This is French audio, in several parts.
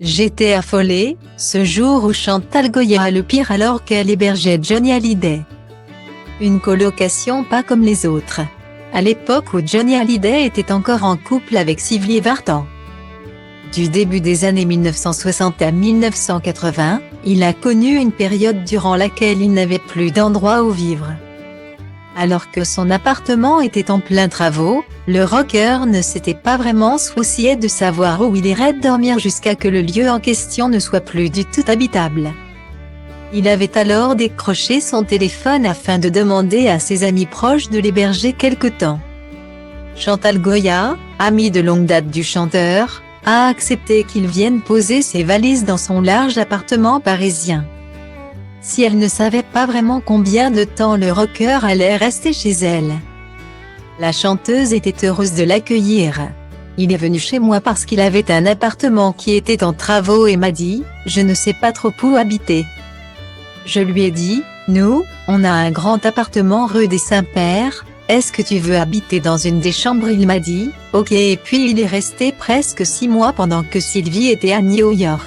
J'étais affolée, ce jour où Chantal Goya a le pire alors qu'elle hébergeait Johnny Hallyday. Une colocation pas comme les autres. À l'époque où Johnny Hallyday était encore en couple avec Sylvie Vartan. Du début des années 1960 à 1980, il a connu une période durant laquelle il n'avait plus d'endroit où vivre. Alors que son appartement était en plein travaux, le rocker ne s'était pas vraiment soucié de savoir où il irait dormir jusqu'à que le lieu en question ne soit plus du tout habitable. Il avait alors décroché son téléphone afin de demander à ses amis proches de l'héberger quelque temps. Chantal Goya, amie de longue date du chanteur, a accepté qu'il vienne poser ses valises dans son large appartement parisien. Si elle ne savait pas vraiment combien de temps le rocker allait rester chez elle. La chanteuse était heureuse de l'accueillir. Il est venu chez moi parce qu'il avait un appartement qui était en travaux et m'a dit « Je ne sais pas trop où habiter ». Je lui ai dit « Nous, on a un grand appartement rue des Saints-Pères, est-ce que tu veux habiter dans une des chambres ?» Il m'a dit « Ok » et puis il est resté presque 6 mois pendant que Sylvie était à New York.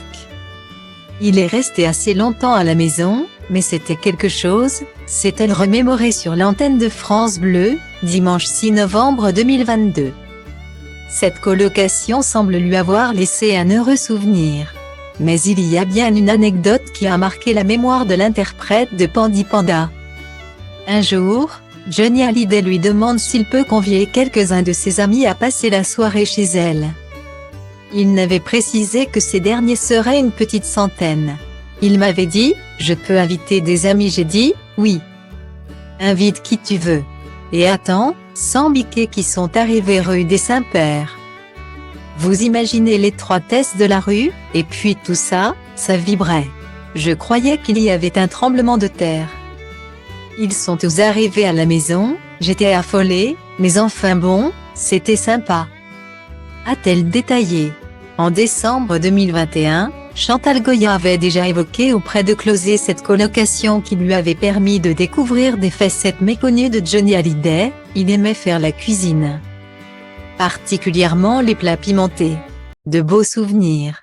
Il est resté assez longtemps à la maison, mais c'était quelque chose, s'est-elle remémorée sur l'antenne de France Bleu, dimanche 6 novembre 2022. Cette colocation semble lui avoir laissé un heureux souvenir. Mais il y a bien une anecdote qui a marqué la mémoire de l'interprète de Pandi Panda. Un jour, Johnny Hallyday lui demande s'il peut convier quelques-uns de ses amis à passer la soirée chez elle. Il n'avait précisé que ces derniers seraient une petite centaine. Il m'avait dit « Je peux inviter des amis ?» J'ai dit « Oui. Invite qui tu veux. » Et attends, 100 biquets qui sont arrivés rue des Saints-Pères. Vous imaginez l'étroitesse de la rue, et puis tout ça, ça vibrait. Je croyais qu'il y avait un tremblement de terre. Ils sont tous arrivés à la maison, j'étais affolée, mais enfin bon, c'était sympa. A-t-elle détaillé. En décembre 2021, Chantal Goya avait déjà évoqué auprès de Closé cette colocation qui lui avait permis de découvrir des facettes méconnues de Johnny Hallyday. Il aimait faire la cuisine. Particulièrement les plats pimentés. De beaux souvenirs.